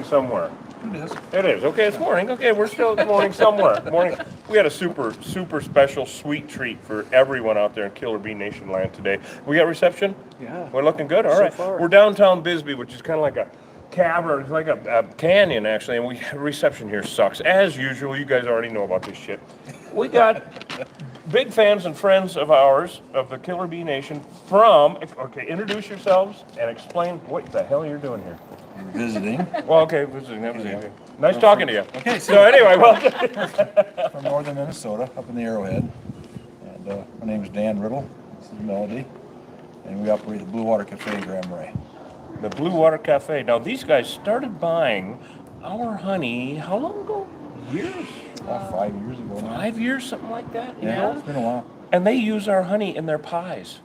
somewhere. It is. It is. Okay, it's morning. Okay, we're still morning somewhere. Morning. We got a super special sweet treat for everyone out there in Killer Bee Nation land today. We got reception? Yeah. We're looking good? All So right. far. We're downtown Bisbee, which is kind of like a cavern. It's like a canyon, actually, and reception here sucks. As usual, you guys already know about this shit. We got big fans and friends of ours, of the Killer Bee Nation, introduce yourselves and explain what the hell you're doing here. Visiting Well, okay, visiting. That was okay. Nice talking to you. Okay, So anyway, well, from northern Minnesota, up in the Arrowhead. And my name is Dan Riddle. This is Melody. And we operate the Blue Water Cafe in Grand Marais. the Blue Water Cafe. Now, these guys started buying our honey, how long ago? Years? About 5 years ago now. 5 years, something like that? Yeah, it's been a while. And they use our honey in their pies.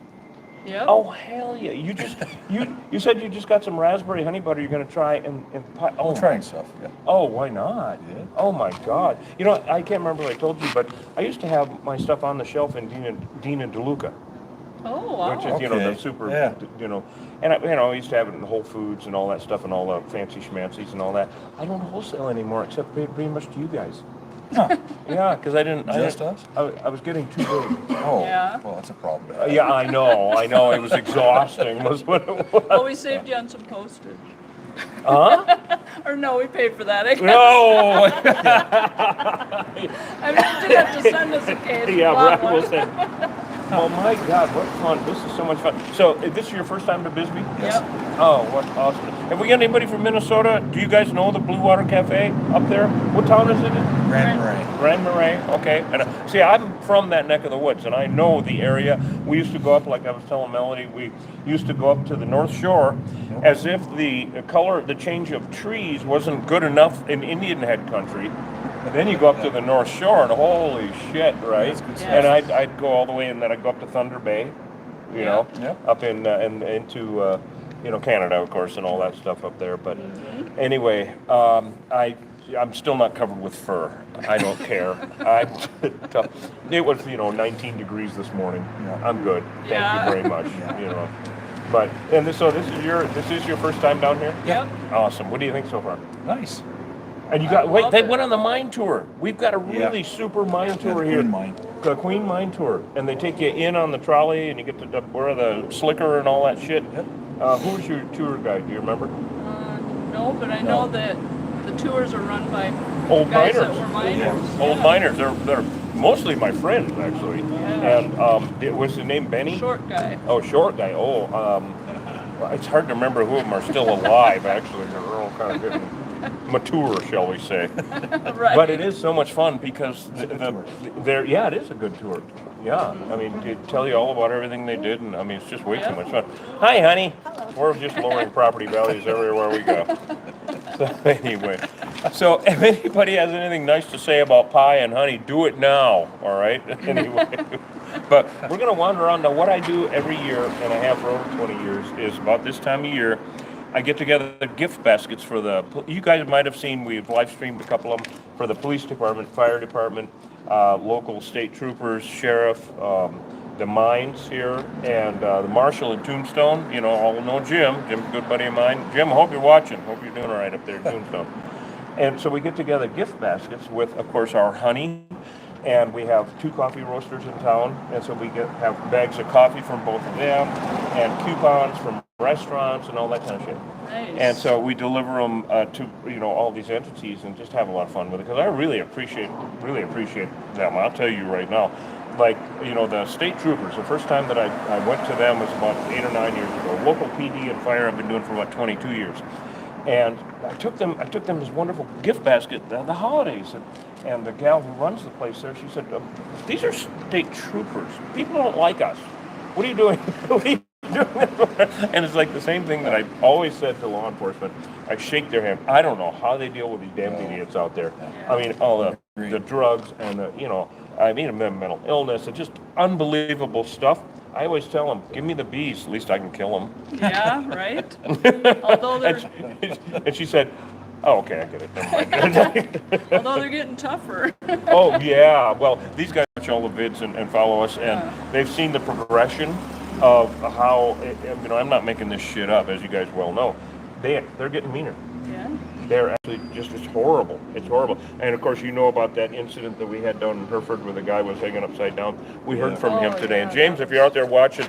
Yep. Oh, hell yeah. You said you just got some raspberry honey butter you're going to try in pie. Oh, I'm trying stuff, yeah. Oh, why not? Yeah. Oh my God! You know, I can't remember what I told you, but I used to have my stuff on the shelf in Dina DeLuca, Oh, wow. which is the Okay. super, Yeah. And I used to have it in Whole Foods and all that stuff and all the fancy schmancies and all that. I don't wholesale anymore, except pretty much to you guys. Huh. Yeah, because I didn't. Just us? I was getting too big. Yeah. Oh, well, that's a problem. Yeah, I know. It was exhausting. Was what it was. Oh, we saved you on some postage. Huh? Or no, we paid for that, I guess. No. I mean, you did have to send us a case. Yeah, Long right. We'll one. send. Oh my God, what fun! This is so much fun. So, this is your first time to Bisbee? Yep. Oh, what awesome! Have we got anybody from Minnesota? Do you guys know the Blue Water Cafe up there? What town is it in? Grand Marais. Grand Marais. Okay. And see, I'm from that neck of the woods, and I know the area. We used to go up, like I was telling Melody, we used to go up to the North Shore, as if the change of trees wasn't good enough in Indian Head country. Then you go up to the North Shore, and holy shit, right? That's good stuff. And I'd go all the way, and then I'd go up to Thunder Bay, you know, Yep. up in and into Canada, of course, and all that stuff up there. But anyway, I'm still not covered with fur. I don't care. It was 19 degrees this morning. Yeah. I'm good. Thank Yeah. you very much. Yeah. But so this is your first time down here? Yep. Awesome. What do you think so far? Nice. And you I got love they it. went on the mine tour. We've got a really super mine tour here. Queen Mine. The Queen Mine Tour, and they take you in on the trolley, and you get to wear the slicker and all that shit. Yep. Who was your tour guide? Do you remember? No, but I know that the tours are run by Old guys miners. that were miners. Old miners. They're mostly my friends actually. Yeah. And it was the name Benny. Short guy. Oh, short guy. Oh, well, it's hard to remember who of them are still alive. Actually, they're all kind of getting mature, shall we say? Right. But it is so much fun because It's a good tour. it is a good tour. Yeah, I mean, they tell you all about everything they did, and I mean, it's just way too much fun. Hi, honey. We're just lowering property values everywhere we go. So anyway, so if anybody has anything nice to say about pie and honey, do it now. All right. Anyway, but we're gonna wander around. Now, what I do every year, and I have for over 20 years, is about this time of year. I get together gift baskets for you guys might have seen, we've live streamed a couple of them for the police department, fire department, local state troopers, sheriff, the mines here, and the marshal in Tombstone. All know Jim. Jim's a good buddy of mine. Jim, I hope you're watching. Hope you're doing all right up there in Tombstone. And so we get together gift baskets with, of course, our honey. And we have 2 coffee roasters in town, and so we have bags of coffee from both of them, and coupons from restaurants and all that kind of shit. Nice. And so we deliver them to all these entities and just have a lot of fun with it because I really appreciate them. I'll tell you right now, like the state troopers. The first time that I went to them was about 8 or 9 years ago. Local PD and fire I've been doing for about 22 years. And I took them this wonderful gift basket the holidays, and the gal who runs the place there, she said, "These are state troopers. People don't like us. What are you doing? What are you doing?" And it's like the same thing that I always said to law enforcement. I shake their hand. I don't know how they deal with these damn idiots out there. I mean, all the drugs and the mental illness and just unbelievable stuff. I always tell them, give me the bees, at least I can kill them. Yeah, right? Although they're, And she said, oh, okay, I get it. Never mind. although they're getting tougher. Oh, yeah. Well, these guys watch all the vids and follow us, and they've seen the progression of how, I'm not making this shit up, as you guys well know. They're getting meaner. Yeah. they're actually just, it's horrible. It's horrible. And of course, you know about that incident that we had down in Hereford where the guy was hanging upside down. We heard from him today. And James, if you're out there watching,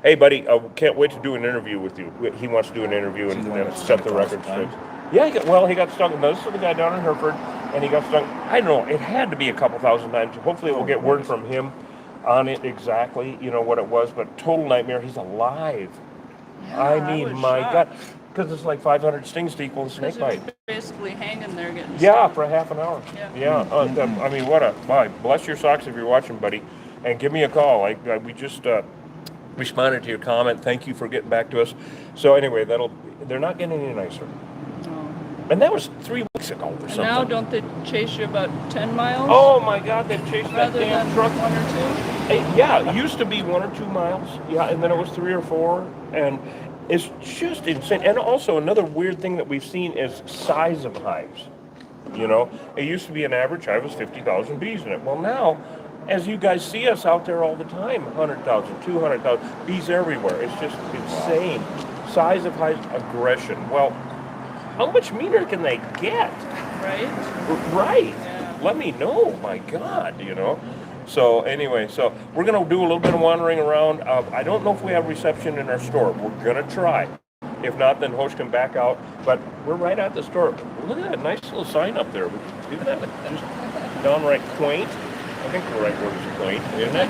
hey, buddy, I can't wait to do an interview with you. He wants to do an interview and set the record straight. Yeah, he got stung. This is the guy down in Hereford, and he got stung. I don't know. It had to be a couple thousand times. Hopefully, we'll get word from him on it exactly, what it was. But total nightmare. He's alive. Yeah, I mean, was my shocked. God. Because it's like 500 stings to equal a snake Because he bite. was basically hanging there getting Yeah, stung. for a half an hour. Yeah. I mean, bless your socks if you're watching, buddy. And give me a call. We just responded to your comment. Thank you for getting back to us. So anyway, they're not getting any nicer. No. And that was 3 weeks ago or And something. now don't they chase you about 10 miles? Oh my God, they've chased that rather damn than truck. 1 or 2? Yeah, it used to be 1 or 2 miles. Yeah, and then it was 3 or 4. And it's just insane. And also another weird thing that we've seen is size of hives. It used to be an average hive was 50,000 bees in it. Well, now, as you guys see us out there all the time, 100,000, 200,000, bees everywhere. It's just insane. Size of hives, aggression. Well, how much meaner can they get? Right? Right. Yeah. Let me know. My God, So anyway, we're going to do a little bit of wandering around. I don't know if we have reception in our store. We're going to try. If not, then Hosh can back out. But we're right at the store. Look at that nice little sign up there. Isn't that just downright quaint? I think the right word is quaint, isn't it?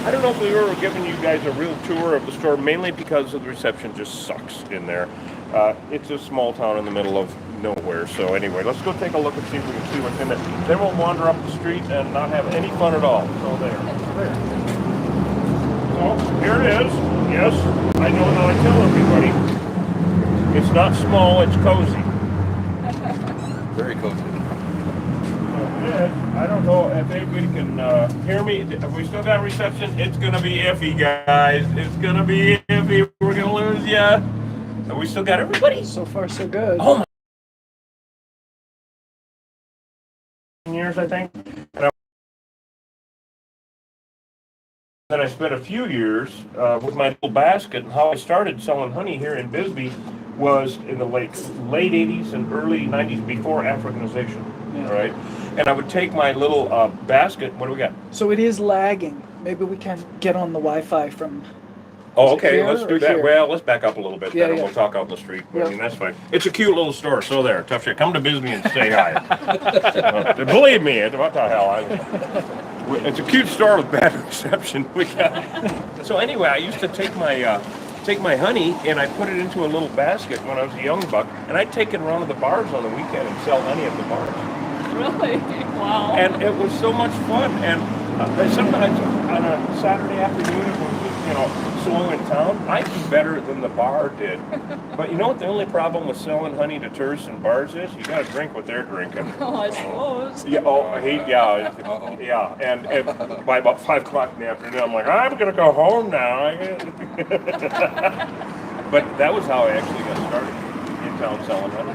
I don't know if we've ever given you guys a real tour of the store, mainly because the reception just sucks in there. It's a small town in the middle of nowhere. So anyway, let's go take a look and see if we can see what's in it. Then we'll wander up the street and not have any fun at all. So there. So here it is. Yes, I know how I tell everybody. It's not small, it's cozy. Very cozy. I don't know if anybody can hear me. If we still got reception, it's going to be iffy, guys. It's going to be iffy. We're going to lose ya. Have we still got everybody? So far, so good. Oh my years, I think. And then I spent a few years with my little basket. And how I started selling honey here in Bisbee was in the late 80s and early 90s before Africanization. Yeah. All right. And I would take my little basket. What do we got? So it is lagging. Maybe we can get on the Wi-Fi from. Oh, Is it okay, here let's do or that. here? Well, let's back up a little bit, Yeah, then, and yeah. we'll talk out in the street. I Yeah. mean, that's fine. It's a cute little store, so there, tough shit. Come to Bisbee and say hi. Believe me, what the hell? It's a cute store with bad reception. So anyway, I used to take my honey and I put it into a little basket when I was a young buck, and I'd take it around to the bars on the weekend and sell honey at the bars. Really? Wow. And it was so much fun. And sometimes on a Saturday afternoon, if it was slow in town, I do better than the bar did. But you know what the only problem with selling honey to tourists in bars is? You got to drink what they're drinking. Oh, I suppose. Yeah. Yeah. And by about 5 o'clock in the afternoon, I'm like, I'm gonna go home now. But that was how I actually got started in town selling honey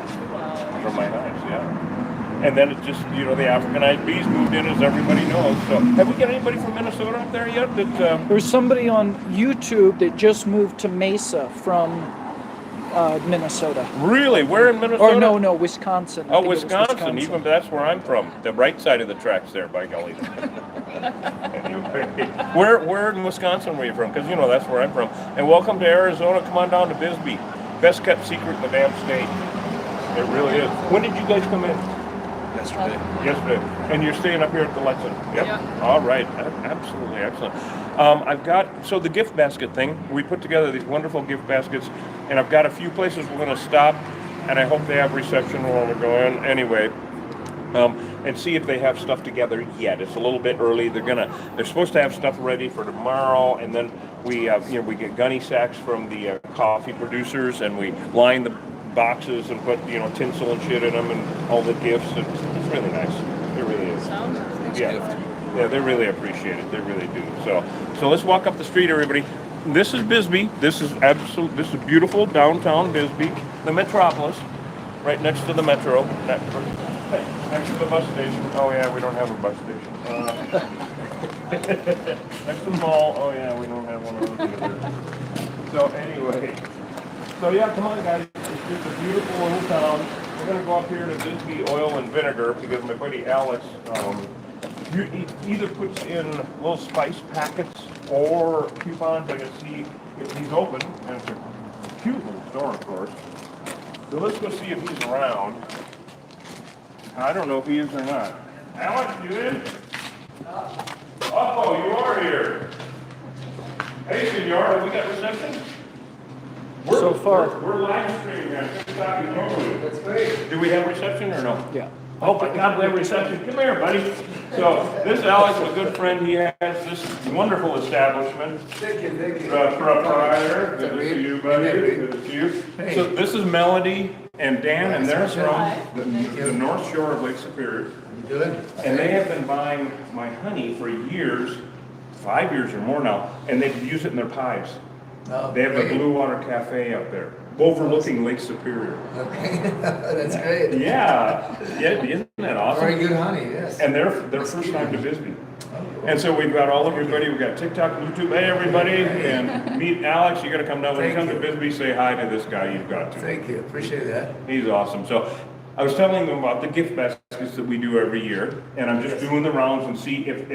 from my hives. Yeah. And then it just, the Africanized bees moved in, as everybody knows. So, have we got anybody from Minnesota up there yet? There's somebody on YouTube that just moved to Mesa from Minnesota. Really? Where in Minnesota? Or no, Wisconsin. I Oh, think it was Wisconsin. Even that's where I'm from. The right side of the tracks there, by golly. Anyway, where in Wisconsin were you from? Because that's where I'm from. And welcome to Arizona. Come on down to Bisbee. Best kept secret in the damn state. It really is. When did you guys come in? Yesterday. And you're staying up here at the Lexington? Yep. Yeah. All right. Absolutely excellent. I've got, the gift basket thing, we put together these wonderful gift baskets, and I've got a few places we're going to stop, and I hope they have reception when we go in anyway, and see if they have stuff together yet. It's a little bit early. They're supposed to have stuff ready for tomorrow, and then we get gunny sacks from the coffee producers, and we line the boxes and put tinsel and shit in them and all the gifts. It's really nice. It really is. Sounds Yeah, they really appreciate it. They really do. So let's walk up the street, everybody. This is Bisbee. This is beautiful downtown Bisbee, the metropolis, right next to the metro. Next to the bus station. Oh yeah, we don't have a bus station. Next to the mall. Oh yeah, we don't have one of those either. So anyway. So yeah, come on guys. It's just a beautiful little town. we're gonna go up here to Bisbee Oil and Vinegar because my buddy Alex, he either puts in little spice packets or coupons. I can see if he's open, and it's a cute little store, of course. So let's go see if he's around. I don't know if he is or not. Alex, you in? Oh, you are here. Hey, senor, have we got reception? So far. We're live streaming on TikTok and YouTube. That's great. Do we have reception or no? Yeah. Oh my God, we have reception. Come here, buddy. So this Alex is a good friend. He has this wonderful establishment. Thank you, thank you. Proprietor. Good to see you, buddy. Good to see you. So this is Melody and Dan, and they're from the North Shore of Lake Superior. You doing? And they have been buying my honey for years, 5 years or more now, and they use it in their pies. Oh, They have the great. Blue Water Cafe up there, overlooking Lake Superior. Okay, that's great. Yeah, isn't that Very awesome? good honey, yes. And they're first time to Bisbee. And so we've got all of everybody, we've got TikTok, YouTube, hey everybody, and meet Alex, you gotta come down, when you come Thank to you. Bisbee, say hi to this guy, you've got to. Thank you, appreciate that. He's awesome. So I was telling them about the gift baskets that we do every year, and I'm just doing the rounds and see if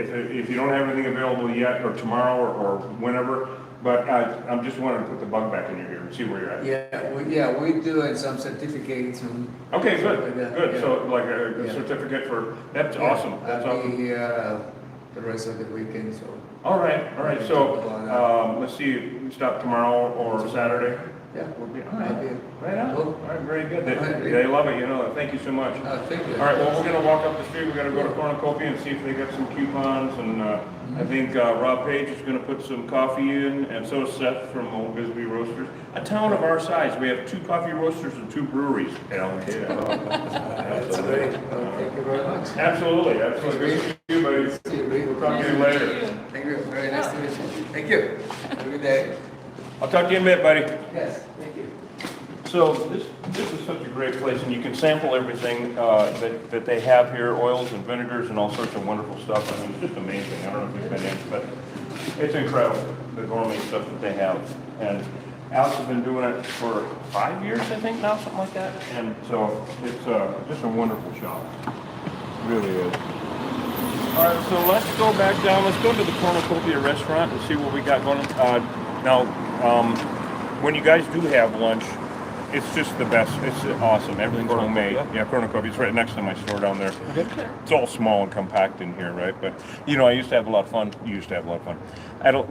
you don't have anything available yet, or tomorrow, or whenever, but I'm just wanting to put the bug back in your ear and see where you're at. We're doing some certificates and. Okay, stuff like that, good. yeah. So like a Yeah. certificate for, that's awesome. That's I'll awesome. be here the rest of the weekend, so. All right. So, let's see, we stop tomorrow or Saturday. Yeah. We'll be, all I'll right. be- Right on. Cool. All right, very good. All right. They love it, you know that. Thank you so much. Thank you. All right, well, we're gonna walk up the street, we're gonna go to Cornucopia and see if they got some coupons, and, I think, Rob Page is gonna put some coffee in, and so is Seth from Old Bisbee Roasters. A town of our size, we have 2 coffee roasters and 2 breweries. Hell, That's great. Well, thank you very much. Absolutely, absolutely. Good to see you, buddy. See you, Lee. We'll talk to you later. Thank you, very nice to meet you. Thank you. Have a good day. I'll talk to you in a bit, buddy. Yes, thank you. So this is such a great place, and you can sample everything that they have here, oils and vinegars and all sorts of wonderful stuff. I mean, it's just amazing. I don't know if you've been in, but it's incredible, the gourmet stuff that they have. And Alex has been doing it for 5 years, I think now, something like that. And so it's just a wonderful shop. It really is. All right, so let's go back down. Let's go to the Cornucopia restaurant and see what we got going. Now, when you guys do have lunch, it's just the best. It's awesome. Everything's homemade. Yeah, Cornucopia. It's right next to my store down there. It's all small and compact in here, right? But you know, I used to have a lot of fun. You used to have a lot of fun.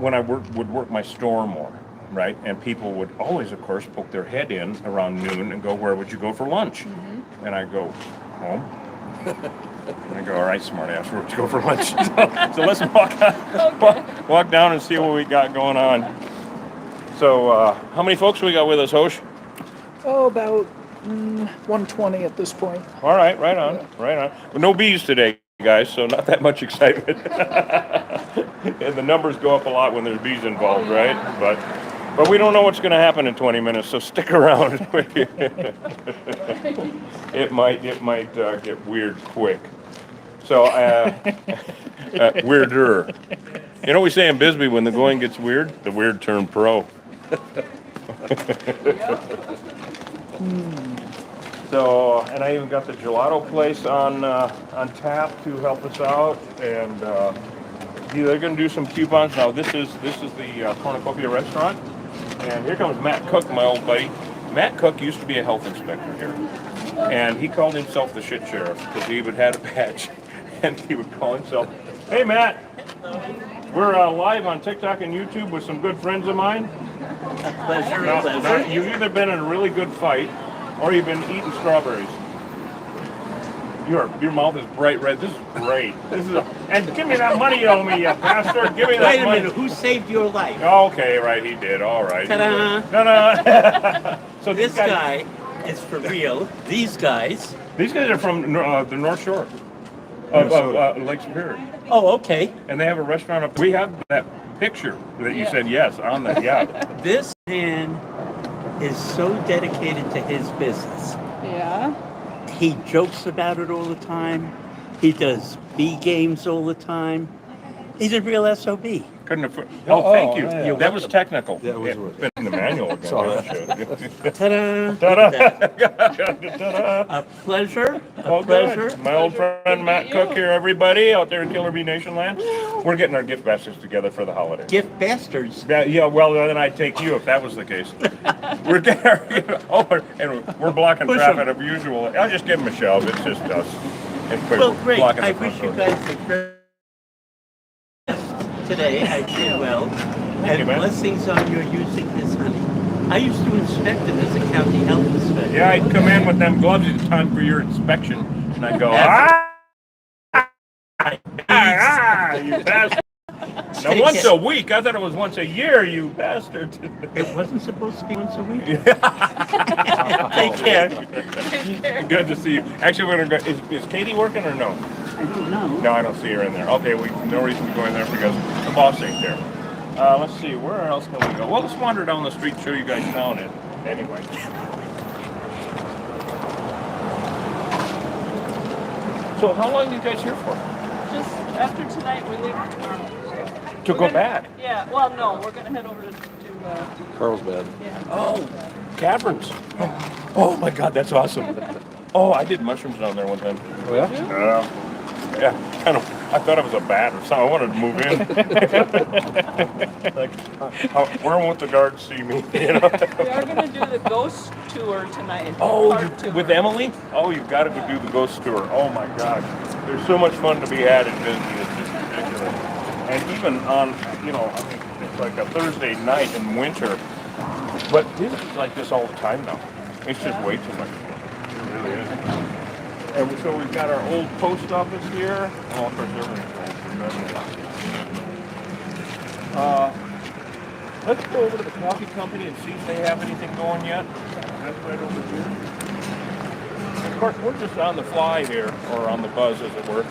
When I would work my store more, right? And people would always, of course, poke their head in around noon and go, "Where would you go for lunch?" And I go, "Home." And I go, "All right, smart ass, where would you go for lunch?" So let's walk down and see what we got going on. So, how many folks we got with us, Hosh? Oh, about 120 at this point. All right, right on. Well, no bees today, guys, so not that much excitement. And the numbers go up a lot when there's bees involved, right? But we don't know what's going to happen in 20 minutes, so stick around. It might get weird quick. So, weirder. You know what we say in Bisbee, when the going gets weird, the weird turn pro. So, and I even got the gelato place on tap to help us out, and they're going to do some coupons. Now, this is the Cornucopia restaurant, and here comes Matt Cook, my old buddy. Matt Cook used to be a health inspector here, and he called himself the shit sheriff because he even had a badge, and he would call himself, "Hey, Matt, we're live on TikTok and YouTube with some good friends of mine. Now, you've either been in a really good fight, or you've been eating strawberries. Your mouth is bright red. This is great. And give me that money you owe me, you bastard. Give me that Wait a money." minute, who saved your life? Okay, right, he did. All right. Ta-da. No. So This guy is for real. These guys. These guys are from the North Shore of Lake Superior, Oh, okay. and they have a restaurant up. We have that picture that you said yes on that. Yeah. This man is so dedicated to his business. Yeah. He jokes about it all the time. He does bee games all the time. He's a real SOB. Couldn't have. Oh, thank you. yeah. That was technical. Yeah, it was. Been in the manual again. Ta-da! Ta-da. A pleasure. Oh, A pleasure. good. My old friend Matt Cook here, everybody out there in Killer Bee Nation land. We're getting our gift baskets together for the holidays. Gift bastards. Yeah, well, then I'd take you if that was the case. We're getting, and we're blocking Push traffic 'em. as usual. I'll just give them a shove. It's just us. And Well, great. blocking I the front wish you door. guys the very best today. I did well. Thank you, And man. blessings on your using this honey. I used to inspect it as a county health inspector. Yeah, I'd come in with them gloves. It's time for your inspection, and I'd go, you bastard. Now, once a week. I thought it was once a year, you bastard. It wasn't supposed to be once a week. Take care. Good to see you. Actually, we're gonna go. Is Katie working or no? I don't know. No, I don't see her in there. Okay, no reason to go in there because the boss ain't there. Let's see, where else can we go? Well, let's wander down the street and show you guys town anyway. So how long are you guys here for? Just after tonight, we leave tomorrow. To We're go gonna- back? Yeah, well, no, we're gonna head over to Carlsbad. yeah. Oh, caverns. Oh my God, that's awesome. Oh, I did mushrooms down there one time. Oh, yeah? Yeah, kind of. I thought it was a bat or something. I wanted to move in. Like, where won't the guards see me? You know? We are gonna do the ghost tour tonight. Oh, part tour. with Emily? Oh, you've got to go do the ghost tour. Oh my God, there's so much fun to be had in Bisbee. It's just ridiculous. And even on, I mean, it's like a Thursday night in winter. But Disney's like this all the time now. It's just way too much fun. It really is. And so we've got our old post office here. Oh, of course, everything's let's go over to the coffee company and see if they have anything going yet. That's right over here. Of course, we're just on the fly here, or on the buzz, as it were.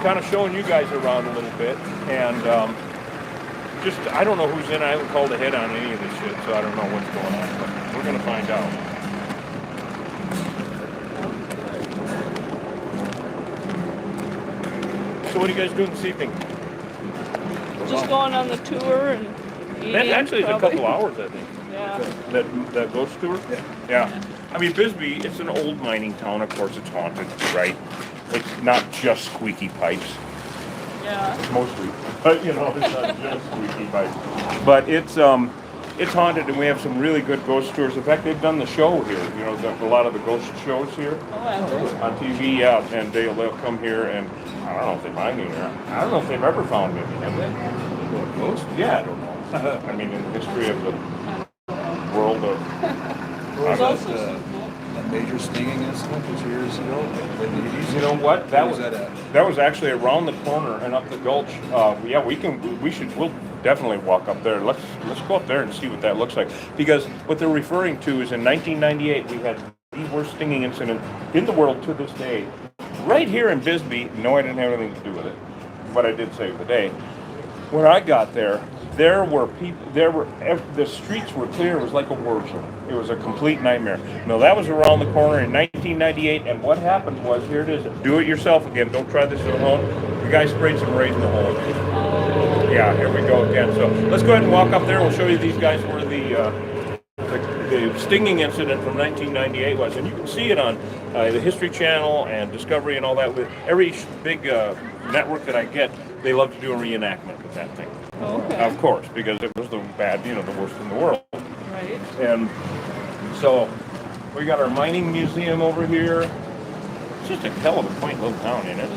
Kind of showing you guys around a little bit, and just, I don't know who's in. I haven't called ahead on any of this shit, so I don't know what's going on, but we're going to find out. So what are you guys doing this evening? Just going on the tour and eating. That actually is a probably. couple hours, I think. Yeah. That ghost tour? Yeah. I mean, Bisbee, it's an old mining town. Of course, it's haunted, right? It's not just squeaky pipes. Yeah. Mostly. But, you know, it's not just squeaky pipes. But it's haunted, and we have some really good ghost tours. In fact, they've done the show here. You know, a lot of the ghost shows here Oh, have they? on TV. Yeah, and they'll come here, and I don't know if they find me here. I don't know if they've ever found me. Have they? Ghost? Yeah, I don't know. I mean, in the history of the world of. There's also That major stinging incident was years ago. in the 80s. You know what? Where was that at? That was actually around the corner and up the gulch. Yeah, we'll definitely walk up there. Let's go up there and see what that looks like. Because what they're referring to is in 1998 we had the worst stinging incident in the world to this day, right here in Bisbee. No, I didn't have anything to do with it, but I did save the day. When I got there, there were people. The streets were clear. It was like a war zone. It was a complete nightmare. No, that was around the corner in 1998. And what happened was, here it is. Do it yourself again. Don't try this at home. The guy sprayed some rays in the hole. Yeah, here we go again. So let's go ahead and walk up there. We'll show you these guys where the stinging incident from 1998 was, and you can see it on the History Channel and Discovery and all that. With every big network that I get, they love to do a reenactment with that thing. Okay. Of course, because it was the worst in the world. Right. And so we got our mining museum over here. It's just a hell of a quaint little town, ain't it?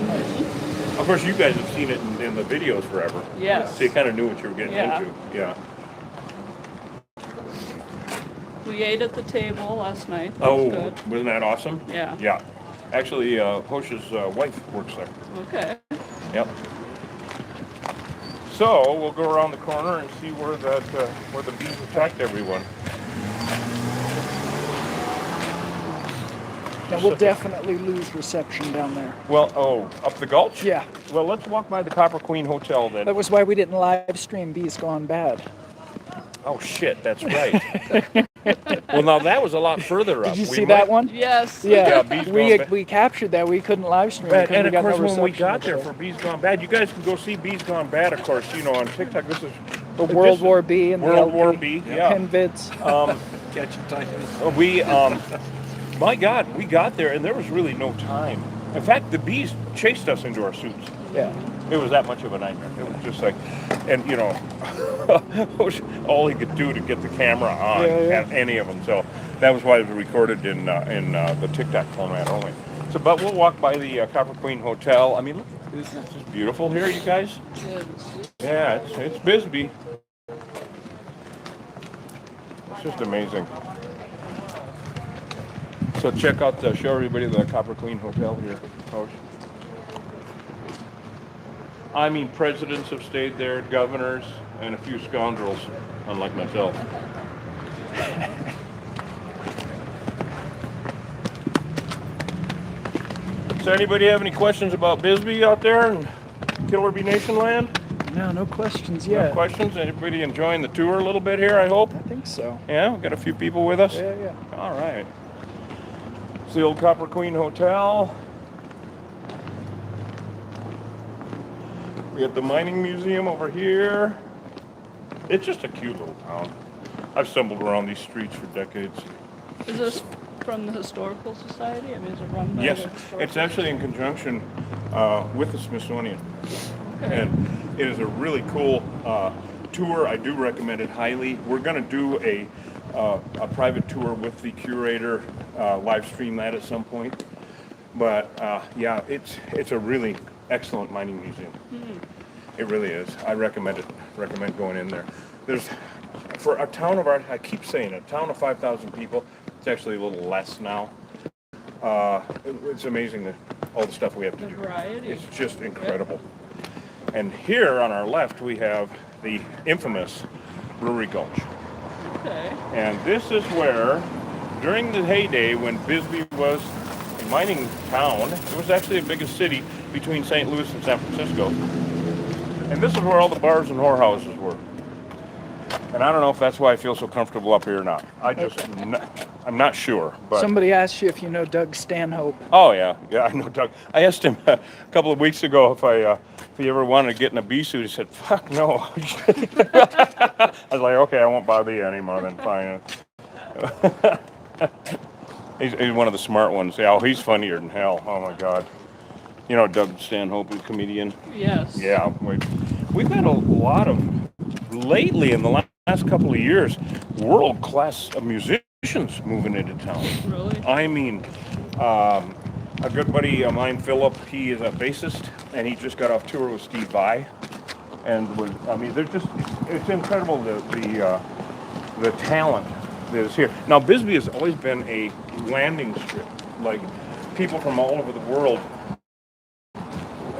Of course, you guys have seen it in the videos forever. Yes. So you kind of knew what you were getting Yeah. into. Yeah. We ate at the table last night. That Oh, was good. wasn't that awesome? Yeah. Yeah. Actually, Hosh's wife works there. Okay. Yep. So we'll go around the corner and see where the bees attacked everyone. Now we'll definitely lose reception down there. Well, up the gulch? Yeah. Well, let's walk by the Copper Queen Hotel then. That was why we didn't live stream Bees Gone Bad. Oh shit, that's right. Well, now that was a lot further up. Did you We see might- that one? Yes. Yeah, Bees Gone Bad. we captured that. We couldn't live stream it because And we of got course, no when we reception. got there for Bees Gone Bad, you guys can go see Bees Gone Bad, of course, on TikTok. This is the World War B and World the War LP, B, yeah. Pin vids. Catch a Titan. We, my God, we got there and there was really no time. In fact, the bees chased us into our suits. Yeah. It was that much of a nightmare. It was just like, and all he could do to get the camera on at any of them. So that was why it was recorded in the TikTok format only. So, but we'll walk by the Copper Queen Hotel. I mean, look, this is beautiful here, you guys. Yeah, it's Bisbee. It's just amazing. So check out, show everybody the Copper Queen Hotel here, Coach. I mean, presidents have stayed there, governors, and a few scoundrels, unlike myself. So anybody have any questions about Bisbee out there in Killer Bee Nation land? No questions No yet. questions? Anybody enjoying the tour a little bit here, I hope? I think so. Yeah, we've got a few people with us. Yeah. All right. It's the old Copper Queen Hotel. We have the mining museum over here. It's just a cute little town. I've stumbled around these streets for decades. Is this from the Historical Society? I mean, is it run by Yes, the Historical it's actually in conjunction with the Smithsonian. Okay. And it is a really cool tour. I do recommend it highly. We're going to do a private tour with the curator, live stream that at some point. But yeah, it's a really excellent mining museum. It really is. I recommend it. Recommend going in there. There's, for a town of our, I keep saying a town of 5,000 people. It's actually a little less now. It's amazing that all the stuff we have to The do. variety. It's just incredible. And here on our left we have the infamous Brewery Gulch. Okay. And this is where, during the heyday when Bisbee was a mining town, it was actually the biggest city between St. Louis and San Francisco. And this is where all the bars and whorehouses were. And I don't know if that's why I feel so comfortable up here or not. I'm not sure. But Somebody asked you if you know Doug Stanhope. oh yeah, I know Doug. I asked him a couple of weeks ago if he ever wanted to get in a bee suit. He said, "Fuck no." I was like, "Okay, I won't bother you anymore then. Fine." He's one of the smart ones. Yeah, he's funnier than hell. Oh my God. You know Doug Stanhope, the comedian. Yes. Yeah, we've had a lot of, lately in the last couple of years, world-class musicians moving into town. Really? I mean, a good buddy of mine, Philip, he is a bassist, and he just got off tour with Steve Vai. And I mean, it's incredible the talent that is here. Now, Bisbee has always been a landing strip. Like, people from all over the world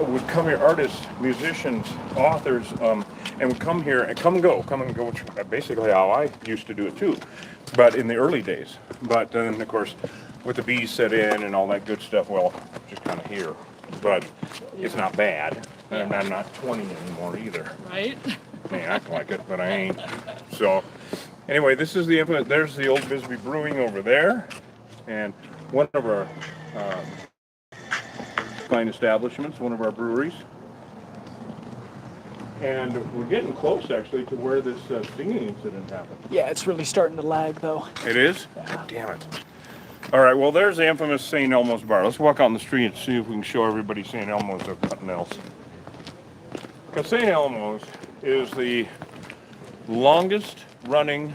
would come here, artists, musicians, authors, and would come here and come and go, which is basically how I used to do it too, but in the early days. But then, of course, with the bees set in and all that good stuff, well, just kind of here. But it's not bad, and I'm not 20 anymore either. Right? I act like it, but I ain't. So, anyway, this is the infamous, there's the old Bisbee Brewing over there, and one of our fine establishments, one of our breweries. And we're getting close, actually, to where this stinging incident happened. Yeah, it's really starting to lag though. It is? God damn it. All right, well, there's the infamous St. Elmo's Bar. Let's walk out in the street and see if we can show everybody St. Elmo's or nothing else. Because St. Elmo's is the longest running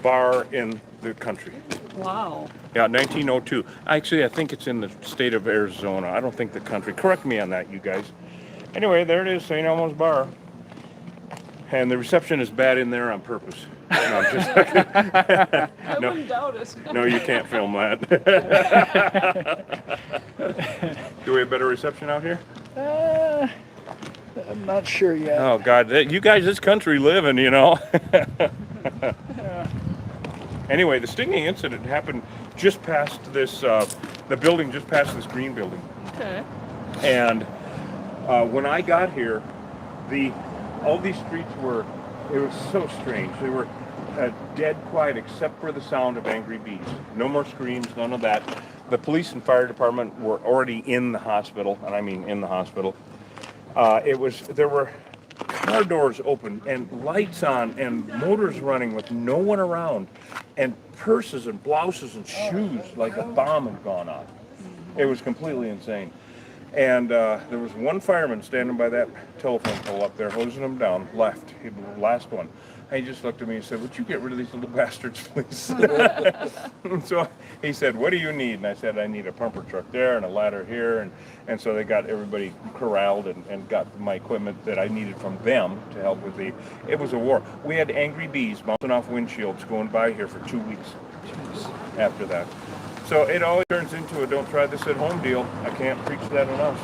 bar in the country. Wow. Yeah, 1902. Actually, I think it's in the state of Arizona. I don't think the country. Correct me on that, you guys. Anyway, there it is, St. Elmo's Bar. And the reception is bad in there on purpose. No, I'm just I No. wouldn't doubt it. No, you can't film that. Do we have better reception out here? I'm not sure yet. Oh, God. You guys, this country living, you know. Anyway, the stinging incident happened just past this, the building just past this green building. Okay. And when I got here, all these streets were, it was so strange. They were dead quiet except for the sound of angry bees. No more screams, none of that. The police and fire department were already in the hospital, and I mean in the hospital. There were car doors open and lights on and motors running with no one around, and purses and blouses and shoes like a bomb had gone off. It was completely insane. And there was one fireman standing by that telephone pole up there, hosing them down, left, he was the last one. And he just looked at me and said, "Would you get rid of these little bastards, please?" So he said, "What do you need?" And I said, "I need a pumper truck there and a ladder here." And so they got everybody corralled and got my equipment that I needed from them to help with it was a war. We had angry bees bouncing off windshields going by here for 2 weeks after that. So it always turns into a don't try this at home deal. I can't preach that enough.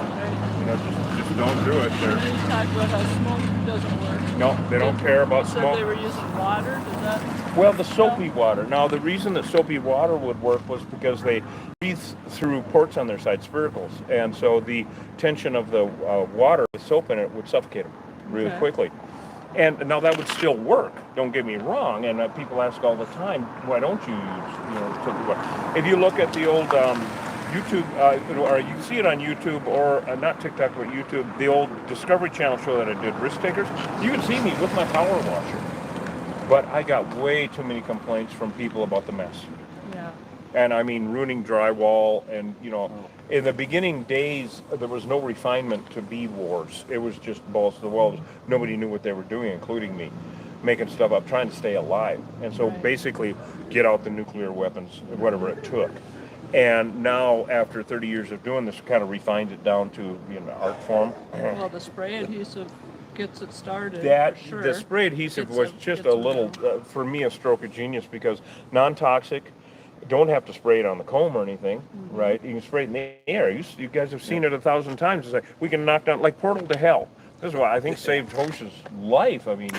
You know, just don't do it. They talk about how smoke doesn't work. No, they don't care about Said smoke. they were using water. Does that? Well, the soapy water. Now, the reason that soapy water would work was because they breathe through ports on their side, spiracles. And so the tension of the water with soap in it would suffocate them really Okay. quickly. And now that would still work, don't get me wrong. And people ask all the time, why don't you use, soapy water? If you look at the old YouTube, or you can see it on YouTube, or not TikTok, but YouTube, the old Discovery Channel show that I did, Risk Takers, you can see me with my power washer. But I got way too many complaints from people about the mess. Yeah. And I mean, ruining drywall, and in the beginning days, there was no refinement to bee wars. It was just balls to the walls. Nobody knew what they were doing, including me, making stuff up, trying to stay alive. And so basically, get out the nuclear weapons, whatever it took. And now, after 30 years of doing this, kind of refined it down to art form. Well, the spray adhesive gets it started. That for sure. the spray adhesive Gets was them- just gets a them little, down. for me, a stroke of genius, because non-toxic. Don't have to spray it on the comb or anything, right? You can spray it in the air. You guys have seen it 1,000 times. It's like we can knock down, like Portal to Hell. This is what I think saved Hosh's life. I mean,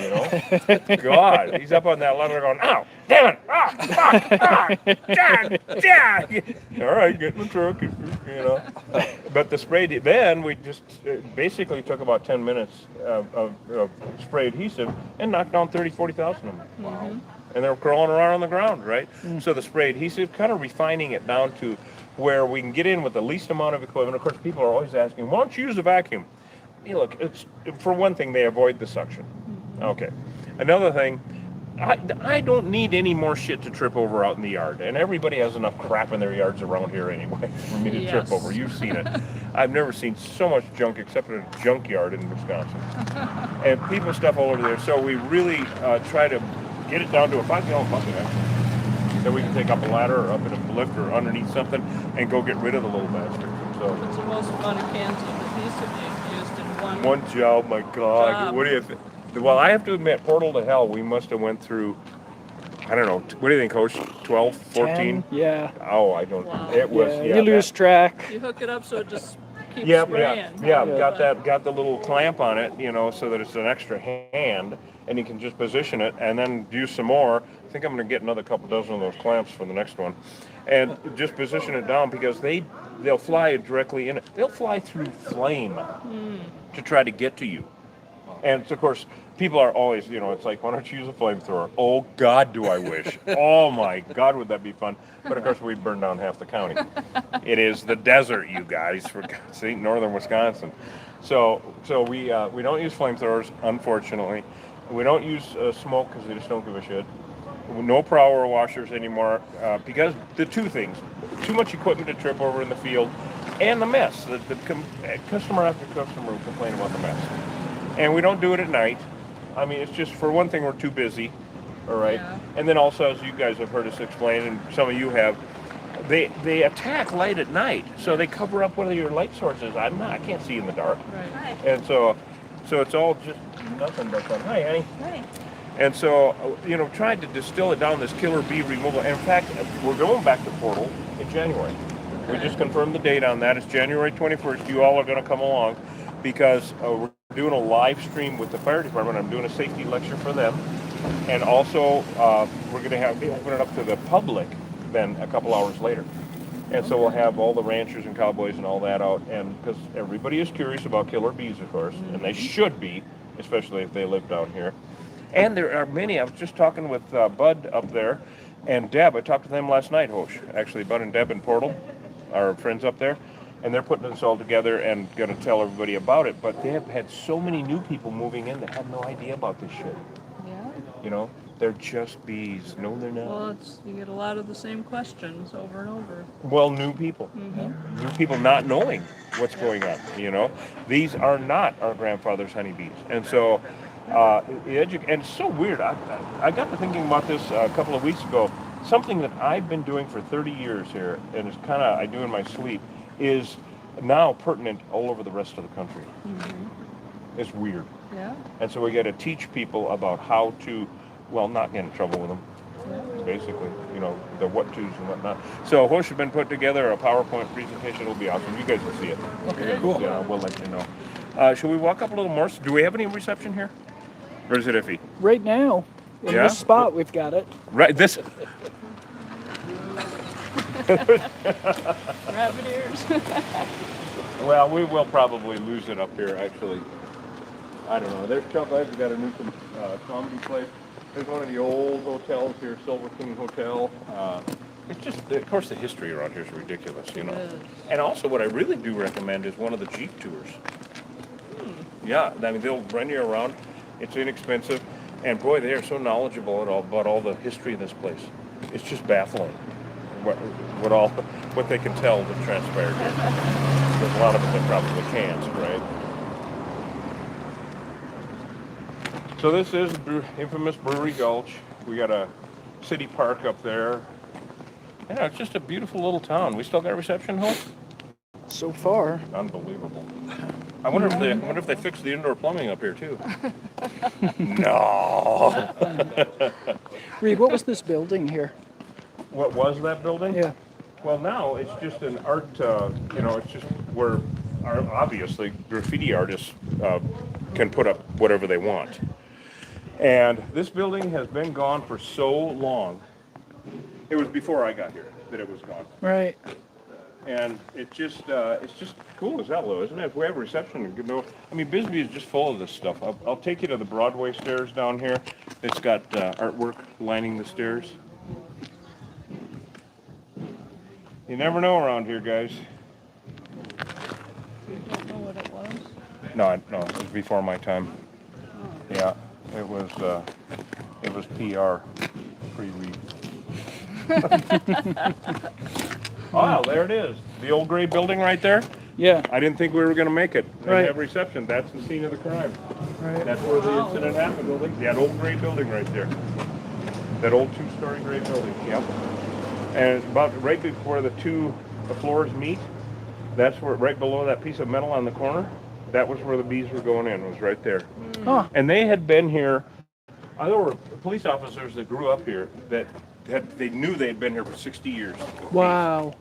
God, he's up on that ladder going, "Ow, damn it, all right, get in the truck, But the spray, then we just basically took about 10 minutes of spray adhesive and knocked down 40,000 of them. Wow. And they're crawling around on the ground, right? So the spray adhesive, kind of refining it down to where we can get in with the least amount of equipment. Of course, people are always asking, "Why don't you use a vacuum?" Hey, look, it's, for one thing, they avoid the suction. Okay. Another thing, I don't need any more shit to trip over out in the yard. And everybody has enough crap in their yards around here anyway for me to trip Yes. over. You've seen it. I've never seen so much junk except in a junkyard in Wisconsin. And people stuff all over there. So we really try to get it down to a 5-gallon bucket, actually. Then we can take up a ladder or up in a lift or underneath something and go get rid of the little bastard. So It's the most amount of cans of adhesive you've used in one job, my God. Job. What do you think? Well, I have to admit, Portal to Hell, we must have went through, I don't know, what do you think, Coach? 12, 14? 10, yeah. Oh, I don't, Wow. it was, You lose track. You hook it up so it just keeps Yeah, spraying. got the little clamp on it, so that it's an extra hand, and you can just position it and then use some more. I think I'm going to get another couple dozen of those clamps for the next one, and just position it down, because they'll fly directly in it. They'll fly through flame to try to get to you. And of course, people are always, it's like, why don't you use a flamethrower? Oh God, do I wish. Oh my God, would that be fun? But of course, we'd burn down half the county. It is the desert, you guys, for God's sake, northern Wisconsin. So we don't use flamethrowers, unfortunately. We don't use smoke, because they just don't give a shit. No power washers anymore, because the two things: too much equipment to trip over in the field, and the mess. The customer after customer will complain about the mess. And we don't do it at night. I mean, it's just, for one thing, we're too busy, all right? Yeah. And then also, as you guys have heard us explain, and some of you have, they attack light at night, so they cover up one of your light sources. I can't see in the dark. Right. And so it's all just nothing but fun. Hi, Annie. Right. And so, trying to distill it down, this killer bee removal. And in fact, we're going back to Portal in January. We just confirmed the date on that. It's January 21st. You all are going to come along, because we're doing a live stream with the fire department. I'm doing a safety lecture for them. And also, we're going to open it up to the public then a couple hours later. And so we'll have all the ranchers and cowboys and all that out. And because everybody is curious about killer bees, of course, and they should be, especially if they live down here. And there are many. I was just talking with Bud up there and Deb. I talked to them last night, Hosh. Actually, Bud and Deb in Portal, our friends up there. And they're putting this all together and going to tell everybody about it. But they have had so many new people moving in that have no idea about this shit. Yeah. You know, they're just bees. No, they're not. Well, you get a lot of the same questions over and over. Well, new people. New people not knowing what's going on, you know. These are not our grandfather's honeybees. And so, and it's so weird. I got to thinking about this a couple of weeks ago. Something that I've been doing for 30 years here, and it's kind of, I do in my sleep, is now pertinent all over the rest of the country. It's weird. Yeah. And so we got to teach people about how to, well, not get in trouble with them. Basically, you know, the what to's and whatnot. So Hosh has been put together a PowerPoint presentation. It'll be awesome. You guys will see it. Okay. Cool. Yeah, we'll let you know. Should we walk up a little more? Do we have any reception here? Or is it iffy? Right now, in Yeah? this spot, we've got it. Right, this. Rabbit ears. Well, we will probably lose it up here, actually. I don't know. There's Chuck. I've got a new comedy place. There's one of the old hotels here, Silver King Hotel. It's just, of course, the history around here is ridiculous, you know. It is. And also, what I really do recommend is one of the Jeep tours. Yeah, I mean, they'll run you around. It's inexpensive. And boy, they are so knowledgeable about all the history of this place. It's just baffling what they can tell that transpired here. There's a lot of it that probably can't, right? So this is infamous Brewery Gulch. We got a city park up there. Yeah, it's just a beautiful little town. We still got reception, Hope? So far. Unbelievable. I wonder if they fixed the indoor plumbing up here too. No. Reed, what was this building here? What was that building? Yeah. Well, now it's just an art. It's just where obviously graffiti artists can put up whatever they want. And this building has been gone for so long. It was before I got here that it was gone. Right. And it's just cool as hell, though, isn't it? If we have a reception, I mean, Bisbee is just full of this stuff. I'll take you to the Broadway stairs down here. It's got artwork lining the stairs. You never know around here, guys. You don't know what it was? No, it was before my time. Yeah, it was PR, pre-read. Oh, there it is. The old gray building right there. Yeah. I didn't think we were going to make it and Right. have reception. That's the scene of the crime. Right. That's where the incident happened. That old gray building right there. That old two-story gray building. Yep. And it's about right before the floors meet. That's where, right below that piece of metal on the corner. That was where the bees were going in. Was right there. Huh. And they had been here. There were police officers that grew up here that they knew they had been here for 60 years. Wow.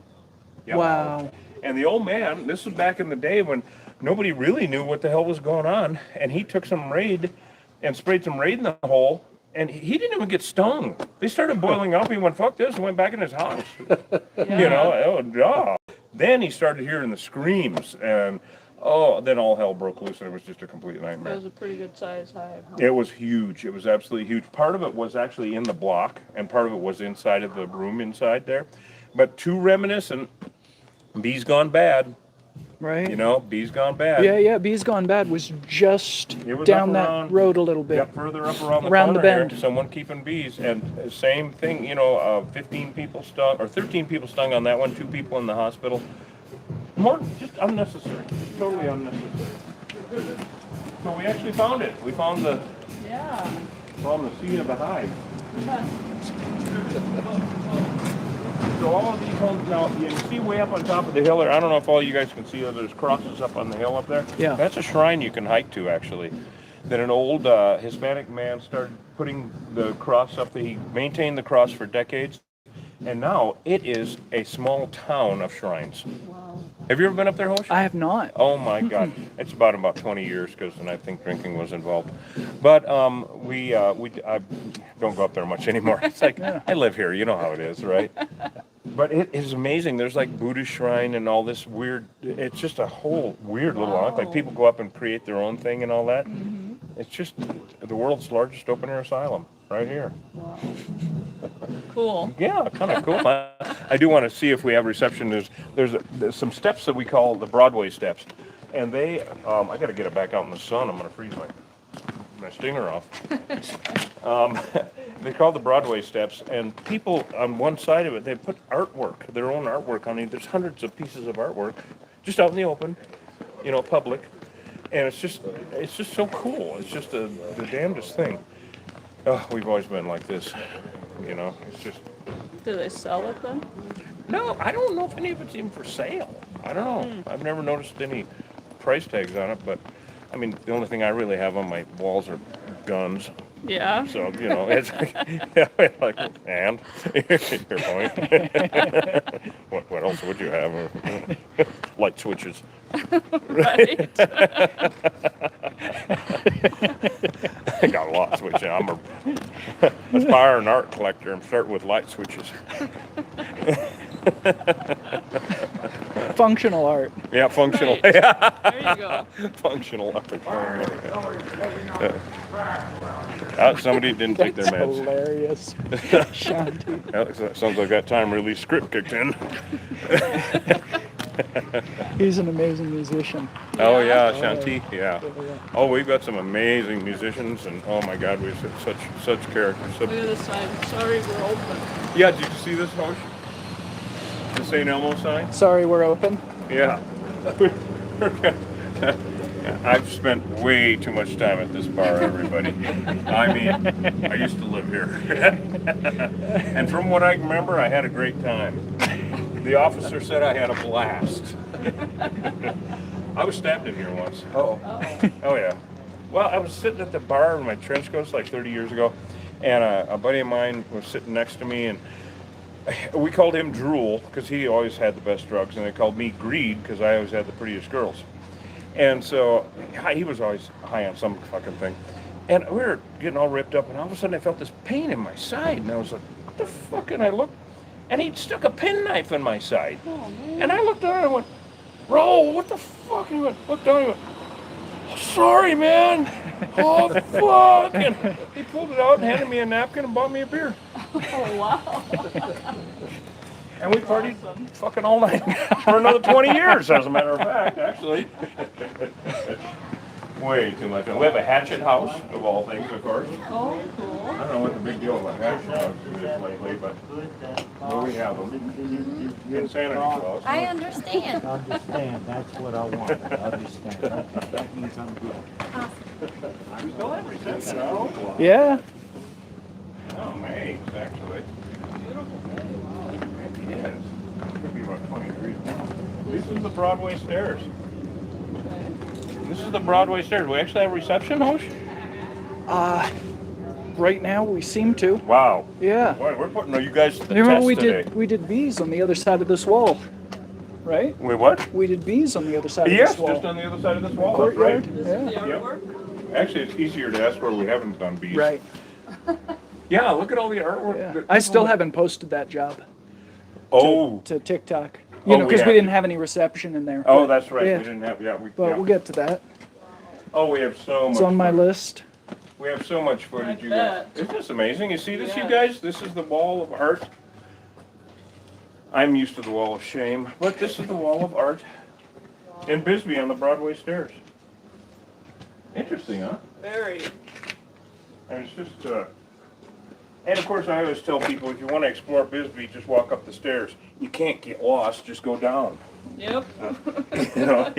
Yeah. Wow. And the old man, this was back in the day when nobody really knew what the hell was going on, and he took some Raid and sprayed some Raid in the hole, and he didn't even get stung. They started boiling up. He went, fuck this, and went back in his house. You know, oh, duh. Then he started hearing the screams, and then all hell broke loose, and it was just a complete It nightmare. was a pretty good size hive. Huh? It was huge. It was absolutely huge. Part of it was actually in the block, and part of it was inside of the room inside there. But too reminiscent, Bees Gone Bad. Right. You know, Bees Gone Bad. Yeah. Bees Gone Bad was just It was down up that around- road a little bit. Yep, further up around the Around the corner bend. here, someone keeping bees, and same thing. 15 people stung, or 13 people stung on that one. 2 people in the hospital. More just unnecessary, totally unnecessary. So we actually found it. We found the scene of the hive. So all of these homes now, you can see way up on top of the hill there. I don't know if all you guys can see, there's crosses up on the hill up there. Yeah. That's a shrine you can hike to, actually. That an old Hispanic man started putting the cross up. He maintained the cross for decades, and now it is a small town of shrines. Wow. Have you ever been up there, Hosh? I have not. Oh my God, it's about 20 years because then I think drinking was involved. But I don't go up there much anymore. It's like I live here, you know how it is, right? But it is amazing. There's like Buddhist shrine and all this weird. It's just a whole weird little like people go up and create their own thing and all that. It's just the world's largest open air asylum right here. Cool. Yeah, kind of cool. I do want to see if we have reception. There's some steps that we call the Broadway steps, and they I got to get it back out in the sun. I'm gonna freeze my stinger off. They call the Broadway steps, and people on one side of it, they put artwork, their own artwork on it. There's hundreds of pieces of artwork just out in the open, public, and it's just so cool. It's just the damnedest thing. Oh, we've always been like this, It's just. Do they sell it then? No, I don't know if any of it's even for sale. I don't know. I've never noticed any price tags on it, but I mean, the only thing I really have on my walls are guns. Yeah. So, it's like, and your point. What else would you have? Light switches. Right. I got a lot of switches. I'm a aspire an art collector. I'm starting with light switches. Functional art. Yeah, functional. Right. Yeah. There you go. Functional art. Somebody didn't take their That's meds. hilarious. Shanti. Sounds like that time release script kicked in. He's an amazing musician. Oh yeah, Shanti. Yeah. Oh, we've got some amazing musicians, and oh my God, we've such characters. Look at this sign. Sorry, we're open. Yeah, did you see this, Hosh? The St. Elmo sign? Sorry, we're open. Yeah. I've spent way too much time at this bar, everybody. I mean, I used to live here. And from what I remember, I had a great time. The officer said I had a blast. I was stabbed in here once. Oh, Oh, yeah. Well, I was sitting at the bar in my trench coats like 30 years ago, and a buddy of mine was sitting next to me, and we called him Drool because he always had the best drugs, and they called me Greed because I always had the prettiest girls. And so he was always high on some fucking thing. And we were getting all ripped up, and all of a sudden I felt this pain in my side, and I was like, what the fuck? And I looked, and he'd stuck a penknife in my side. Oh, man. And I looked down and I went, Roll, what the fuck? And he went, looked down and he went, oh, sorry, man. Oh, fuck. And he pulled it out and handed me a napkin and bought me a beer. Oh, wow. And we partied fucking all night for another 20 years, as a matter of fact, actually. Way too much. And we have a hatchet house, of all things, of course. Oh, cool. I don't know what the big deal about hatchet house is lately, but we have them. Insanity Clause. I understand. Understand, that's what I want. Understand. That means I'm good. We still have reception, I hope. Yeah. Oh, May, actually. It is. Could be about 20 degrees now. This is the Broadway stairs. This is the Broadway stairs. We actually have reception, Hosh? Right now we seem to. Wow. Yeah. Boy, we're putting you guys to the Remember test we today. we did bees on the other side of this wall, right? Wait, what? We did bees on the other side Yes, of this wall. just on the other side of this wall. That's right. Courtyard. This is the Yeah. Yep. artwork? Actually, it's easier to ask where we haven't done bees. Right. Yeah, look at all the artwork. Yeah. that I still people- haven't posted that job Oh. to TikTok. Oh, You know, we because have we didn't to. have any reception in there. Oh, but- that's right. Yeah. We didn't have. Yeah, But yeah. we'll get to that. Oh, we have so much. It's on my footage. list. We have so much footage, I you guys. bet. Isn't this amazing? You see this, you Yeah. guys? This is the wall of art. I'm used to the wall of shame, but this is the wall of art in Bisbee on the Broadway stairs. Interesting, huh? Very. And it's just, and of course I always tell people, if you want to explore Bisbee, just walk up the stairs. You can't get lost, just go down. Yep. You know,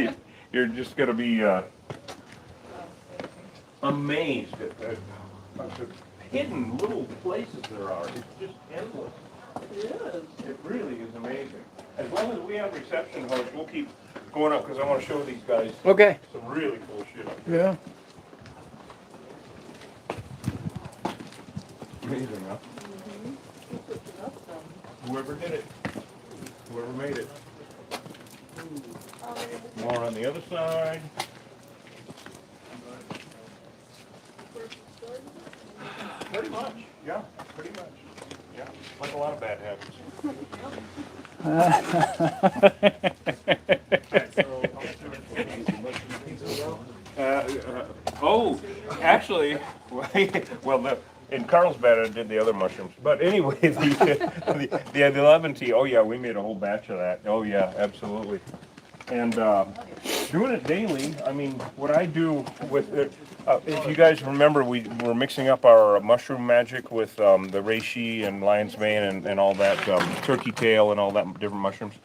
you're just going to be amazed at the hidden little places there are. It's just endless. It is. It really is amazing. As long as we have reception, Host, we'll keep going up because I want to show these guys Okay. some really cool shit up Yeah. Amazing, huh? Whoever did it, whoever made it. More on the other side. Pretty much, yeah, pretty much. Yeah, like a lot of bad habits. Oh, actually, well, in Carlsbad I did the other mushrooms. But anyway, the lemon tea. Oh yeah, we made a whole batch of that. Oh yeah, absolutely. And doing it daily. I mean, what I do with it. If you guys remember, we were mixing up our mushroom magic with the reishi and lion's mane and all that turkey tail and all that different mushrooms.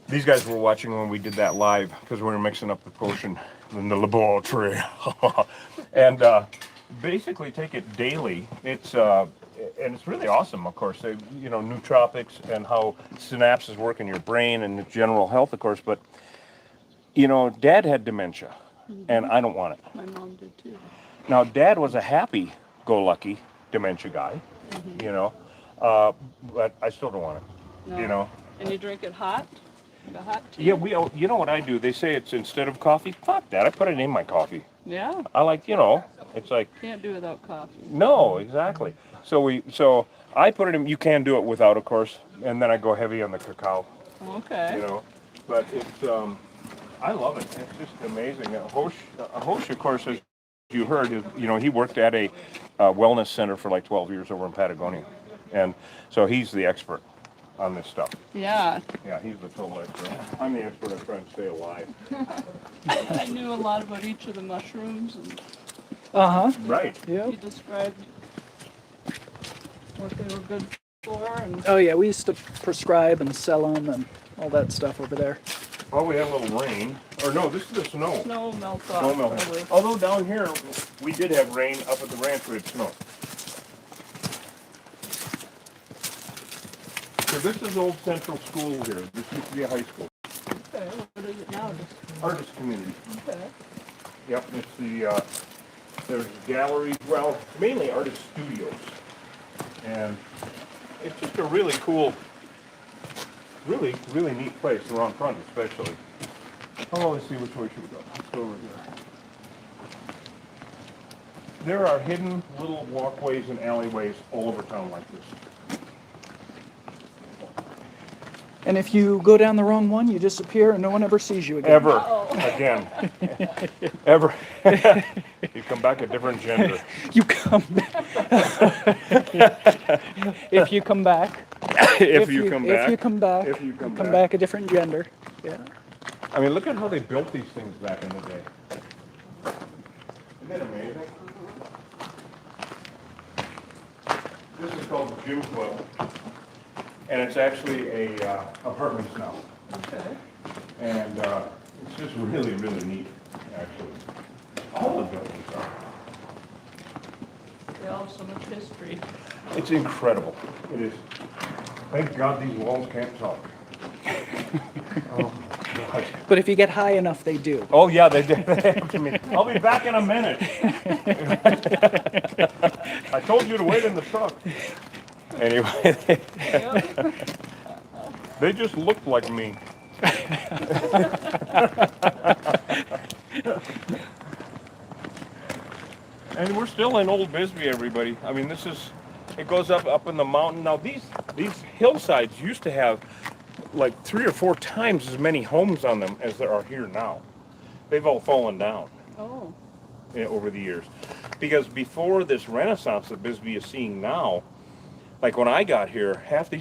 These guys were watching when we did that live because we were mixing up the potion in the laboratory. And basically take it daily. It's and it's really awesome, of course. You know, nootropics and how synapses work in your brain and general health, of course. But you know, Dad had dementia, and I don't want it. My mom did too. Now, Dad was a happy-go-lucky dementia guy, you know, but I still don't want it. No. You know. And you drink it hot? Like a hot tea? Yeah, you know what I do? They say it's instead of coffee. Fuck that! I put it in my coffee. Yeah. I like, you know, it's like. Can't do without coffee. No, exactly. So I put it in. You can do it without, of course, and then I go heavy on the cacao. Okay. You know, but it's I love it. It's just amazing. Hosh, of course, as you heard, you know, he worked at a wellness center for like 12 years over in Patagonia, and so he's the expert on this stuff. Yeah. Yeah, he's the total expert. I'm the expert at trying to stay alive. I knew a lot about each of the mushrooms, and Right. Yeah. he described what they were good for. And Oh yeah, we used to prescribe and sell them and all that stuff over there. Well, we have a little rain. Or no, this is the snow. snow melts off. Snow melting. probably. Although down here, we did have rain. Up at the ranch, we had snow. So this is Old Central School here. This used to be a high school. Okay, what is it now? Just, Artist community. okay. Yep, it's the, there's galleries, well, mainly artist studios. And it's just a really cool, really neat place, around front especially. Oh, let's see which way should we go. Let's go over here. There are hidden little walkways and alleyways all over town like this. And if you go down the wrong one, you disappear and no one ever sees you again. Ever again. Ever. You come back a different gender. You come back. If you come back. If you come back. If you come back. If you come come back. back a different gender. Yeah. I mean, look at how they built these things back in the day. Isn't that amazing? This is called the Gym Club, and it's actually a apartments now. Okay. And it's just really neat, actually. All the buildings are. They all have so much history. It's incredible. It is. Thank God these walls can't talk. Oh, God. But if you get high enough, they do. Oh yeah, they did. I'll be back in a minute. I told you to wait in the truck. Anyway, Yep. they just looked like me. And we're still in Old Bisbee, everybody. I mean, it goes up in the mountain. Now these hillsides used to have like 3 or 4 times as many homes on them as there are here now. They've all fallen down Oh. over the years. Because before this renaissance that Bisbee is seeing now, like when I got here, half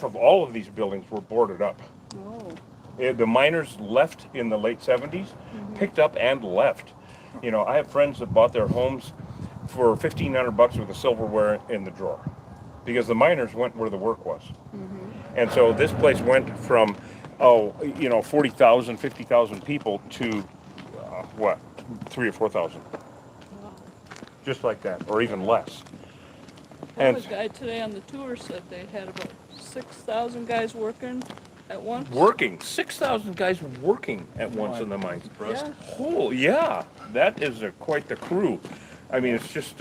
of all of these buildings were boarded up. Oh. The miners left in the late 70s, picked up and left. You know, I have friends that bought their homes for $1,500 worth of silverware in the drawer, because the miners went where the work was. And so this place went from, 40,000, 50,000 people to, 3 or 4,000. Just like that, or even less. Well, And the guy today on the tour said they had about 6,000 guys working at once. working, 6,000 guys working at once in the mines. Yeah. Oh, yeah, that is quite the crew. I mean, it's just,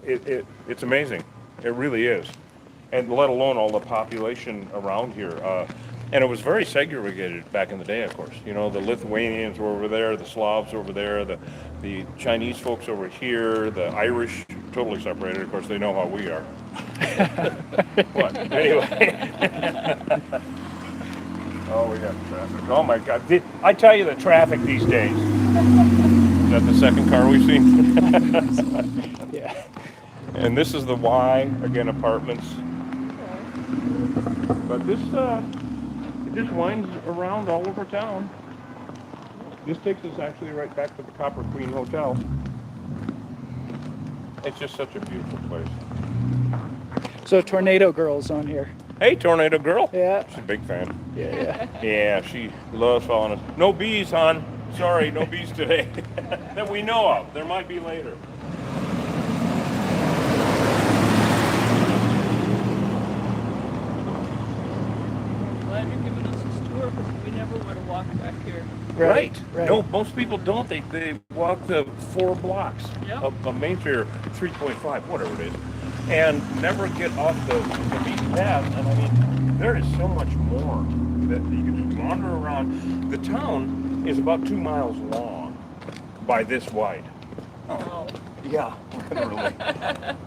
it's amazing. It really is. And let alone all the population around here. And it was very segregated back in the day, of course. You know, the Lithuanians were over there, the Slavs over there, the Chinese folks over here, the Irish, totally separated. Of course, they know how we are. What? Anyway. Oh, we got traffic. Oh, my God. I tell you, the traffic these days. that the second car we've seen? Yeah. And this is the Y, again, apartments. But this, it just winds around all over town. This takes us actually right back to the Copper Queen Hotel. It's just such a beautiful place. So Tornado Girl's on here. Hey, Tornado Girl. Yeah. She's a big fan. Yeah. Yeah, she loves following us. No bees, hon. Sorry, no bees today. That we know of. There might be later. Glad you're giving us this tour, because we never would have walked back here. Right. No, most people don't. They walk the 4 blocks Yep. of Main Street, or 3.5, whatever it is, and never get off the beaten path. And I mean, there is so much more that you can just wander around. The town is about 2 miles long by this wide. Oh. Yeah, literally.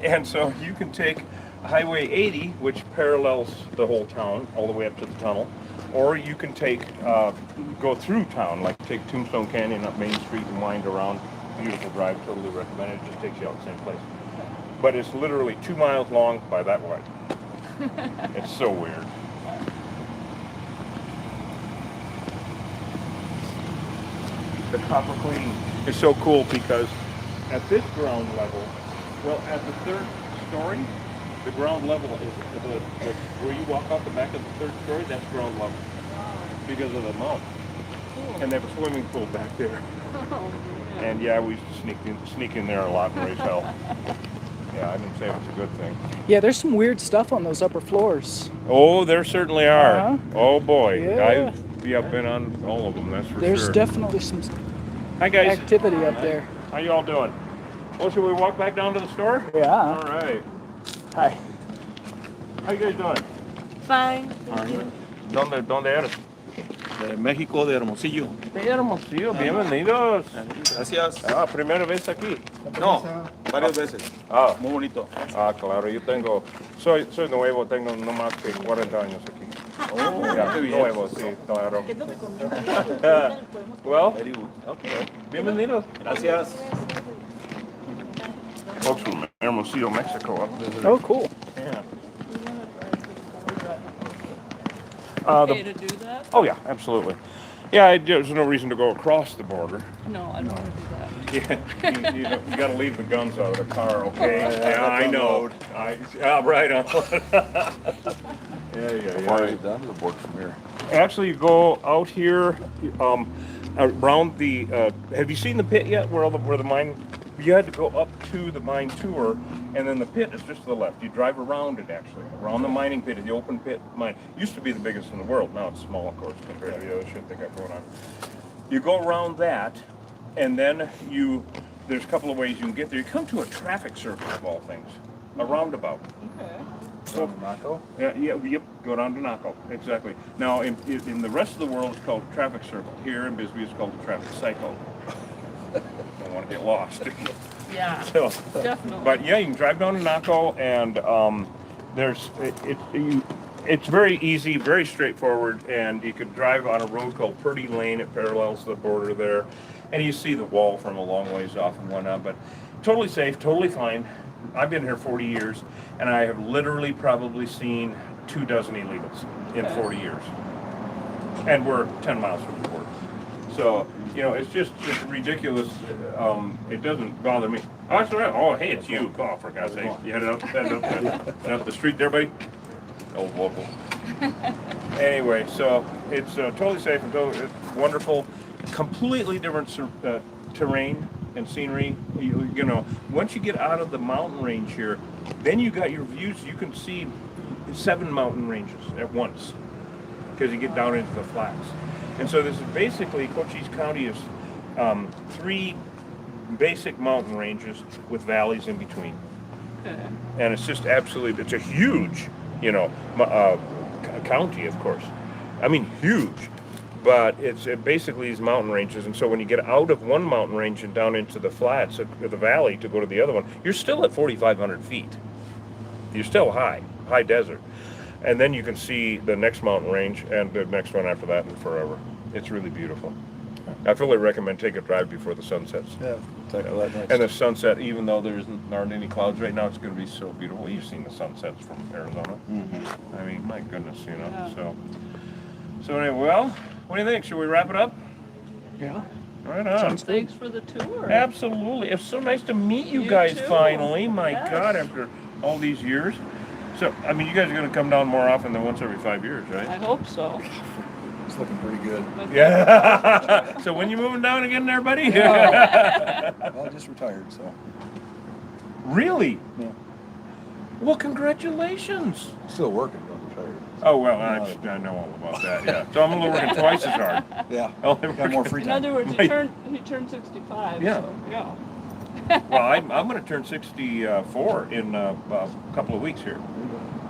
And so you can take Highway 80, which parallels the whole town all the way up to the tunnel, or you can take go through town, like take Tombstone Canyon up Main Street and wind around. Beautiful drive, totally recommend it. It just takes you out the same place. But it's literally 2 miles long by that wide. It's so weird. The Copper Queen is so cool because at this ground level, well, at the 3rd story, the ground level is where you walk off the back of the 3rd story. That's ground level because of the mountain, and they have a swimming pool back there. Oh, man. And yeah, we used to sneak in there a lot and race hell. Yeah, I didn't say it was a good thing. Yeah, there's some weird stuff on those upper floors. Oh, there certainly are. Uh-huh. Oh boy, Yeah. I've been on all of them. That's for There's sure. definitely some Hi guys. activity up there. How you all doing? Well, should we walk back down to the store? Yeah. All right. Hi. How you guys doing? Fine. ¿Dónde eres? De México, de Hermosillo. De Hermosillo, bienvenidos. Gracias. Ah, primera vez aquí. No, varias veces. Ah, Muy bonito. claro, yo soy nuevo, tengo no más que 40 años aquí. Oh, Ya, qué bien. nuevo, sí, claro. Well, Very good. Okay. bienvenidos. Gracias. Folks from Hermosillo, Mexico, up visiting. Oh, cool. Yeah. Okay to do that? Oh yeah, absolutely. Yeah, there's no reason to go across the border. No, I don't want to do that. Yeah, you got to leave the guns out of the car, okay? Yeah, I know. Right on. Yeah. Far is it down to the border from here? Actually, you go out here, around the. Have you seen the pit yet? Where the mine? You had to go up to the mine tour, and then the pit is just to the left. You drive around it actually, around the mining pit, the open pit mine. Used to be the biggest in the world. Now it's small, of course, compared to the other shit they got going on. You go around that, and then there's a couple of ways you can get there. You come to a traffic circle of all things, a roundabout. Okay. So Naco? yep, go down to Naco, exactly. Now, in the rest of the world, it's called traffic circle. Here in Bisbee, it's called a traffic cycle. Don't want to get lost. Yeah, So, definitely. but yeah, you can drive down to Naco, and it's very easy, very straightforward, and you could drive on a road called Purdy Lane. It parallels the border there, and you see the wall from a long ways off and whatnot. But totally safe, totally fine. I've been here 40 years, and I have literally probably seen 24 illegals in 40 years, and we're 10 miles from the border. So, it's ridiculous. It doesn't bother me. Oh, that's all right. Oh, hey, it's you. Oh, for God's sake. You headed up the street there, buddy? Old local. Anyway, so it's totally safe. It's wonderful. Completely different terrain and scenery. Once you get out of the mountain range here, then you got your views. You can see 7 mountain ranges at once because you get down into the flats. And so this is basically, Cochise County is 3 basic mountain ranges with valleys in between. Okay. And it's just absolutely, it's a huge, county, of course. I mean, huge. But it's basically these mountain ranges. And so when you get out of one mountain range and down into the flats of the valley to go to the other one, you're still at 4,500 feet. You're still high desert. And then you can see the next mountain range and the next one after that and forever. It's really beautiful. I fully recommend take a drive before the sun sets. Yeah, tackle that next. And the sunset, even though aren't any clouds right now, it's going to be so beautiful. You've seen the sunsets from Arizona. I mean, my goodness, you know. Yeah. So anyway, well, what do you think? Should we wrap it up? Yeah. Right on. Sounds good. Thanks for the tour. Absolutely. It's so nice to meet you You guys too. finally. My Yes. God, after all these years. So, I mean, you guys are going to come down more often than once every 5 years, I right? hope so. It's looking pretty good. But Yeah. So when you moving down again there, buddy? Well, I just retired, so. Really? Yeah. Well, congratulations. Still working, but retired. Oh, well, I know all about that, yeah. So I'm only working twice as hard. Yeah, Only got more working- free in time. other words, Right. he turned 65. Yeah. So, yeah. Well, I'm going to turn 64 in a couple of weeks here.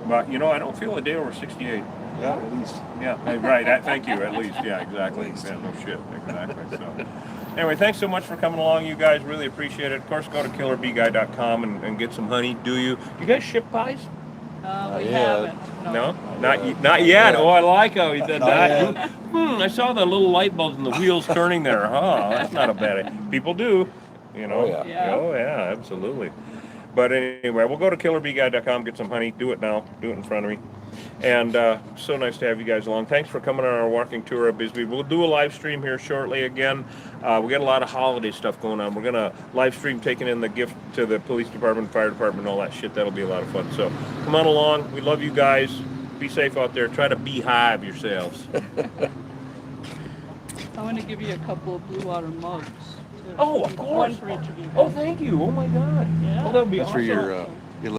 But, you know, I don't feel a day over 68. Yeah, at least. Yeah, right. Thank you, at least. Yeah, exactly. Yeah, no shit. Exactly. So, anyway, thanks so much for coming along, you guys. Really appreciate it. Of course, go to killerbguy.com and get some honey. Do you? You guys ship pies? We yet. haven't. No? Not yet. yet. Oh, I like how he did Not that. yet. I saw the little light bulbs and the wheels turning there. Huh? That's not a bad idea. People do. You know? Oh, yeah. Yeah. Oh, yeah, absolutely. But anyway, we'll go to killerbguy.com, get some honey. Do it now. Do it in front of me. And so nice to have you guys along. Thanks for coming on our walking tour of Bisbee. We'll do a live stream here shortly again. We got a lot of holiday stuff going on. We're going to live stream taking in the gift to the police department, fire department, and all that shit. That'll be a lot of fun. So come on along. We love you guys. Be safe out there. Try to beehive yourselves. I want to give you a couple of Blue Water mugs. Too. Oh, of course. One for each of you. Oh, thank you. Oh, my God. Yeah. Oh, that would be That's awesome. for your